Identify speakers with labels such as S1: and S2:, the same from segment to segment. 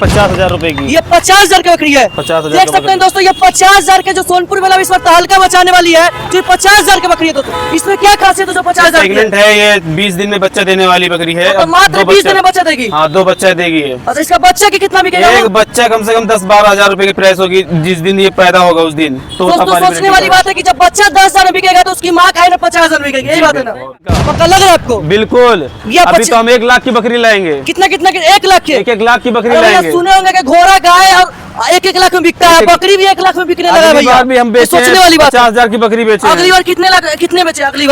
S1: 50,000 रुपए की।
S2: ये 50,000 की बकरी है।
S1: 50,000
S2: देख सकते हैं दोस्तों, ये 50,000 के जो सोनपुर मेला इस वक्त हल्का मचाने वाली है, जो 50,000 की बकरी है दोस्तों। इसमें क्या खासियत है जो 50,000
S1: प्रेग्नेंट है, ये 20 दिन में बच्चा देने वाली बकरी है।
S2: तो मात्र 20 दिन में बच्चा देगी।
S1: हाँ, 2 बच्चा देगी है।
S2: अच्छा, इसका बच्चा की कितना बिकेगा?
S1: एक बच्चा कम से कम 10-12 हजार रुपए की प्राइस होगी जिस दिन ये पैदा होगा उस दिन। तो
S2: दोस्तों सोचने वाली बात है कि जब बच्चा 10,000 में बिकेगा तो उसकी माँ खाए ना 50,000 में बिकेगी, यही बात है ना? पक्का लग रहा है आपको?
S1: बिल्कुल।
S2: ये
S1: अभी तो हम 1 लाख की बकरी लाएंगे।
S2: कितना कितना 1 लाख के?
S1: 1 लाख की बकरी
S2: अरे भैया,
S1: लाएंगे।
S2: सुने होंगे कि घोड़ा गाय और 1 लाख में बिकता है, बकरी भी 1 लाख में बिकने लगा है
S1: अगली
S2: भैया।
S1: बार भी हम बेचे
S2: सोचने वाली बात है।
S1: 50,000 की बकरी बेचे।
S2: अगली बार कितने बेचे? अगली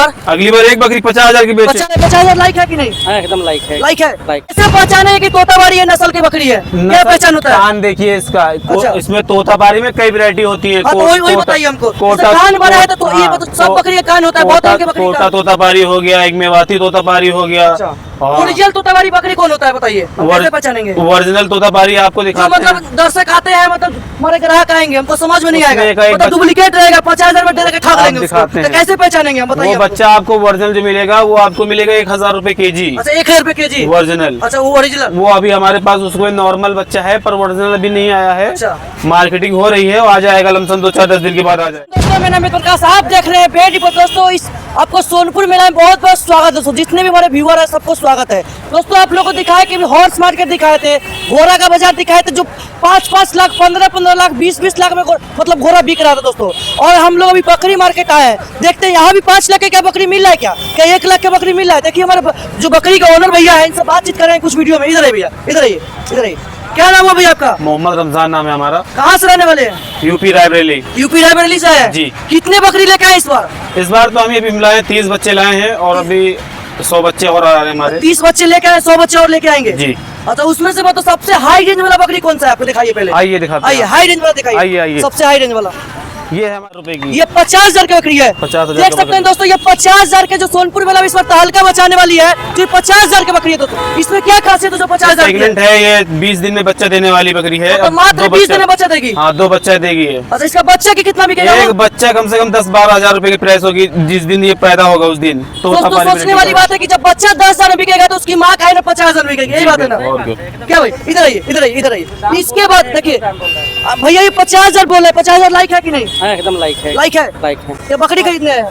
S2: बार
S1: एक बकरी 50,000 की बेचे।
S2: 50,000 लाइक है कि नहीं?
S3: हाँ, एकदम लाइक है।
S2: लाइक है।
S3: लाइक।
S2: कैसे पहचाने है कि तोताबाड़ी है नस्ल की बकरी है? क्या पहचान होता है?
S1: कान देखिए इसका।
S2: अच्छा।
S1: इसमें तोताबाड़ी में कई वैरायटी होती है।
S2: हाँ, तो वही बताइए हमको।
S1: कोटा
S2: कान बड़ा है तो ये मतलब सब बकरी का कान होता है, बहुत तरह की बकरी
S1: कोटा
S2: का।
S1: तोताबाड़ी हो गया, एक मेवाती तोताबाड़ी हो गया। हाँ।
S2: ओरिजिनल तोताबाड़ी बकरी कौन होता है बताइए, हम कैसे पहचानेंगे?
S1: ओरिजिनल तोताबाड़ी आपको
S2: जो
S1: दिखाते हैं।
S2: मतलब दर्शक आते हैं, मतलब हमारे ग्राहक आएंगे, हमको समझ में नहीं
S1: उसमें
S2: आएगा,
S1: एक
S2: मतलब डुप्लीकेट रहेगा, 50,000 में दे के ठग
S1: आप
S2: लेंगे उसको।
S1: दिखाते
S2: तो
S1: हैं।
S2: कैसे पहचानेंगे हम बताइए?
S1: वो बच्चा आपको ओरिजिनल जो मिलेगा वो आपको मिलेगा 1,000 रुपए केजी।
S2: अच्छा, 1,000 रुपए केजी
S1: ओरिजिनल।
S2: अच्छा, वो ओरिजिनल।
S1: वो अभी हमारे पास उसको नॉर्मल बच्चा है पर ओरिजिनल अभी नहीं आया है।
S2: अच्छा।
S1: मार्केटिंग हो रही है, वो आ जाएगा लमसम 2-4-10 दिन के बाद आ जाएगा।
S2: दोस्तों मेरा नाम है प्रकाश, आप देख रहे हैं बेटी पर। दोस्तों इस आपको सोनपुर मेला में बहुत बहुत स्वागत है दोस्तों। जितने भी हमारे व्यूअर है सबको स्वागत है दोस्तों। आप लोगों को दिखाए कि हॉर्स मार्केट दिखाए थे, घोड़ा का बाजार दिखाए थे, जो 5-5 लाख 15-15 लाख 20-20 लाख में मतलब घोड़ा बिक रहा था दोस्तों। और हम लोग अभी बकरी मार्केट आए हैं, देखते हैं यहाँ भी 5 लाख के क्या बकरी मिल रहा है, क्या 1 लाख के बकरी मिल रहा है? देखिए हमारे जो बकरी का ओनर भैया है, इनसे बातचीत करें कुछ वीडियो में। इधर है भैया, इधर आइए, इधर आइए। क्या नाम है भैया आपका?
S1: मोहम्मद रमजान नाम है हमारा।
S2: कहाँ से रहने वाले हैं?
S1: यूपी रायबरेली।
S2: यूपी रायबरेली से है
S1: जी।
S2: कितने बकरी लेके आए इस बार?
S1: इस बार तो हम अभी लाए 30 बच्चे लाए हैं और अभी 100 बच्चे और आ रहे हैं हमारे।
S2: 30 बच्चे लेके आए, 100 बच्चे और लेके आएंगे
S1: जी।
S2: अच्छा, उसमें से मतलब सबसे हाई रेंज वाला बकरी कौन सा है आपको दिखाइए पहले।
S1: आइए दिखाते
S2: आइए,
S1: हैं।
S2: हाई रेंज वाला दिखाइए।
S1: आइए, आइए।
S2: सबसे हाई रेंज वाला
S1: ये है हमारे रुपए की।
S2: ये 50,000 की बकरी है।
S1: 50,000
S2: देख सकते हैं दोस्तों, ये 50,000 के जो सोनपुर मेला इस वक्त हल्का मचाने वाली है, जो 50,000 की बकरी है दोस्तों। इसमें क्या खासियत है जो 50,000 की है?
S1: प्रेग्नेंट है, ये 20 दिन में बच्चा देने वाली बकरी है।
S2: तो मात्र 20 दिन में बच्चा देगी।
S1: हाँ, 2 बच्चा देगी है।
S2: अच्छा, इसका बच्चा की कितना बिकेगा?
S1: एक बच्चा कम से कम 10-12 हजार रुपए की प्राइस होगी जिस दिन ये पैदा होगा उस दिन। तो
S2: दोस्तों सोचने वाली बात है कि जब बच्चा 10,000 में बिकेगा तो उसकी माँ खाए ना 50,000 में बिकेगी, यही बात है ना?
S1: और
S2: क्या भाई, इधर आइए, इधर आइए, इधर आइए। इसके बाद देखिए भैया, ये 50,000 बोल रहे हैं, 50,000 लाइक है कि नहीं?
S3: हाँ, एकदम लाइक है।
S2: लाइक है।
S3: लाइक है।
S2: ये बकरी खरीदने हैं।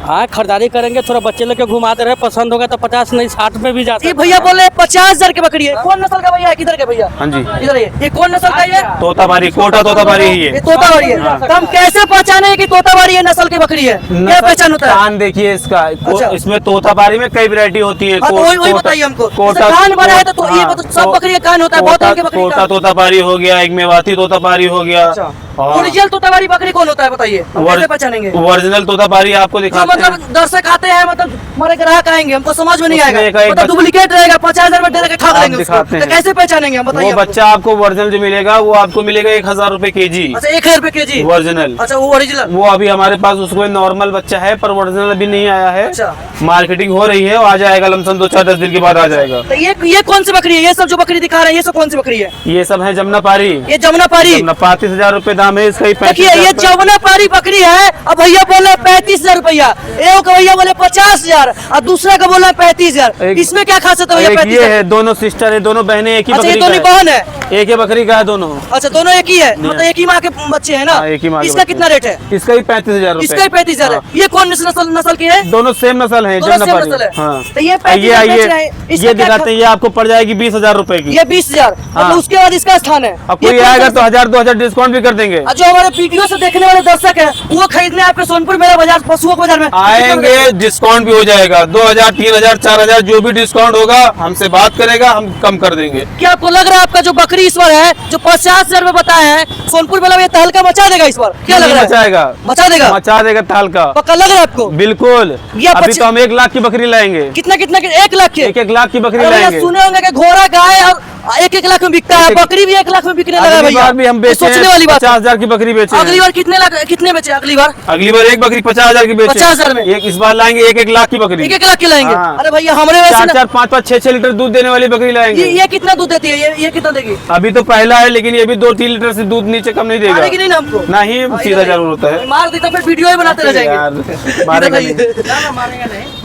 S3: हाँ, खरीदारी करेंगे, थोड़ा बच्चे लेके घुमा दे रहे, पसंद होगा तो 50 नहीं 60 में भी जाते
S2: ये भैया बोल रहे हैं 50,000 की बकरी है। कौन नस्ल का भैया है? किधर के भैया?
S1: हाँ जी।
S2: इधर ये कौन नस्ल का है?
S1: तोताबाड़ी, कोटा तोताबाड़ी ही
S2: ये
S1: है।
S2: तोताबाड़ी है। तो हम कैसे पहचाने कि तोताबाड़ी है नस्ल की बकरी है? क्या पहचान होता है?
S1: कान देखिए इसका।
S2: अच्छा।
S1: इसमें तोताबाड़ी में कई वैरायटी होती है।
S2: हाँ, तो वही बताइए हमको।
S1: कोटा
S2: कान बड़ा है तो ये मतलब सब बकरी का कान होता है, बहुत तरह की बकरी
S1: कोटा
S2: का।
S1: तोताबाड़ी हो गया, एक मेवाती तोताबाड़ी हो गया। हाँ।
S2: ओरिजिनल तोताबाड़ी बकरी कौन होता है बताइए, हम कैसे पहचानेंगे?
S1: ओरिजिनल तोताबाड़ी आपको
S2: जो
S1: दिखाते हैं।
S2: मतलब दर्शक आते हैं, मतलब हमारे ग्राहक आएंगे, हमको समझ में नहीं
S1: उसमें
S2: आएगा,
S1: एक
S2: मतलब डुप्लीकेट रहेगा, 50,000 में दे के ठग
S1: आप
S2: लेंगे उसको।
S1: दिखाते
S2: तो
S1: हैं।
S2: कैसे पहचानेंगे हम बताइए?
S1: वो बच्चा आपको ओरिजिनल जो मिलेगा वो आपको मिलेगा 1,000 रुपए केजी।
S2: अच्छा, 1,000 रुपए केजी
S1: ओरिजिनल।
S2: अच्छा, वो ओरिजिनल।
S1: वो अभी हमारे पास उसको नॉर्मल बच्चा है पर ओरिजिनल अभी नहीं आया है।
S2: अच्छा।
S1: मार्केटिंग हो रही है, वो आ जाएगा लमसम 2-4-10 दिन के बाद आ जाएगा।
S2: तो ये कौन सी बकरी है? ये सब जो बकरी दिखा रहे हैं ये सब कौन सी बकरी है?
S1: ये सब है जमुनापारी।
S2: ये जमुनापारी।
S1: 35,000 रुपए दाम है इसका।
S2: देखिए ये जमुनापारी बकरी है। अब भैया बोले 35,000 रुपया, एक भैया बोले 50,000 और दूसरा का बोला 35,000। इसमें क्या खासियत है भैया?
S1: ये
S2: 35,000
S1: है, दोनों सिस्टर है, दोनों बहनें एक ही
S2: अच्छा, ये
S1: बकरी का
S2: दोनों
S1: है।
S2: बहन है।
S1: एक ही बकरी का है दोनों।
S2: अच्छा, दोनों एक ही है, मतलब एक ही माँ के बच्चे हैं ना?
S1: हाँ, एक ही माँ के
S2: इसका
S1: बच्चे।
S2: कितना रेट है?
S1: इसका ही 35,000 रुपए।
S2: इसका ही 35,000 है। ये कौन नस्ल की है?
S1: दोनों सेम नस्ल है,
S2: दोनों सेम
S1: जमुनापारी।
S2: नस्ल है।
S1: हाँ।
S2: तो ये 35,000 बेच रहे हैं। इसका
S1: ये
S2: क्या
S1: दिखाते हैं, ये आपको पड़ जाएगी 20,000 रुपए की।
S2: ये 20,000।
S1: हाँ।
S2: उसके बाद इसका स्थान है।
S1: अब कोई
S2: ये कौन
S1: आएगा
S2: सा-
S1: तो 1,000-2,000 डिस्काउंट भी कर देंगे।
S2: और जो हमारे वीडियो से देखने वाले दर्शक है वो खरीदने आपके सोनपुर मेला बाजार, पशुओं के बाजार में
S1: आएंगे, डिस्काउंट भी हो जाएगा। 2,000, 3,000, 4,000 जो भी डिस्काउंट होगा हमसे बात करेगा, हम कम कर देंगे।
S2: क्या आपको लग रहा है आपका जो बकरी इस बार है जो 50,000 में बताए हैं सोनपुर मेला में, ये तहलका मचा देगा इस बार? क्या लग रहा है?
S1: मचाएगा,
S2: मचा देगा।
S1: मचा देगा ताल का।
S2: पक्का लग रहा है आपको?
S1: बिल्कुल।
S2: ये
S1: अभी तो हम 1 लाख की बकरी लाएंगे।
S2: कितना 1 लाख के?
S1: 1 लाख की बकरी
S2: अरे भैया,
S1: लाएंगे।
S2: सुने होंगे कि घोड़ा गाय और 1 लाख में बिकता है, बकरी भी 1 लाख में बिकने लगा है
S1: अगली
S2: भैया।
S1: बार भी हम बेचे
S2: सोचने वाली बात है।
S1: 50,000 की बकरी बेचे।
S2: अगली बार कितने बेचे? अगली बार
S1: एक बकरी 50,000 की बेचे।
S2: 50,000 में?
S1: इस बार लाएंगे 1 लाख की बकरी।
S2: 1 लाख की लाएंगे।
S1: हाँ।
S2: अरे भैया हमारे वैसे
S1: 4-4, 5-5, 6-6 लीटर दूध देने वाली बकरी लाएंगे।
S2: ये कितना दूध देती है? ये कितना देगी?
S1: अभी तो पहला है लेकिन ये भी 2-3 लीटर से दूध नीचे कम नहीं देगा।
S2: मारेगी नहीं ना हमको?
S1: नहीं, सीधा जरूर होता है।
S2: मार देता फिर वीडियो ही बनाते रह जाएंगे।
S1: यार, मारेगा नहीं।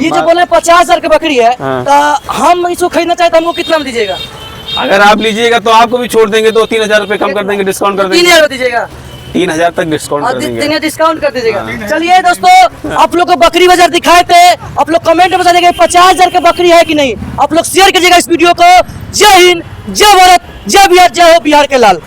S2: ये जो बोले 50,000 की बकरी है,
S1: हाँ।
S2: तो हम इसको खरीदना चाहते हैं, हमको कितना में दीजिएगा?
S1: अगर आप लीजिएगा तो आपको भी छोड़ देंगे, 2-3 हजार रुपए कम कर देंगे, डिस्काउंट कर
S2: 3
S1: देंगे,
S2: हजार दीजिएगा
S1: 3 हजार तक डिस्काउंट कर
S2: और
S1: देंगे।
S2: डिस्काउंट कर दीजिएगा। चलिए दोस्तों, आप लोग को बकरी बाजार दिखाए थे, आप लोग कमेंट में बताइएगा 50,000 का बकरी है कि नहीं। आप लोग शेयर कीजिएगा इस वीडियो को। जय हिंद, जय भारत, जय बिहार, जय हो बिहार के लाल।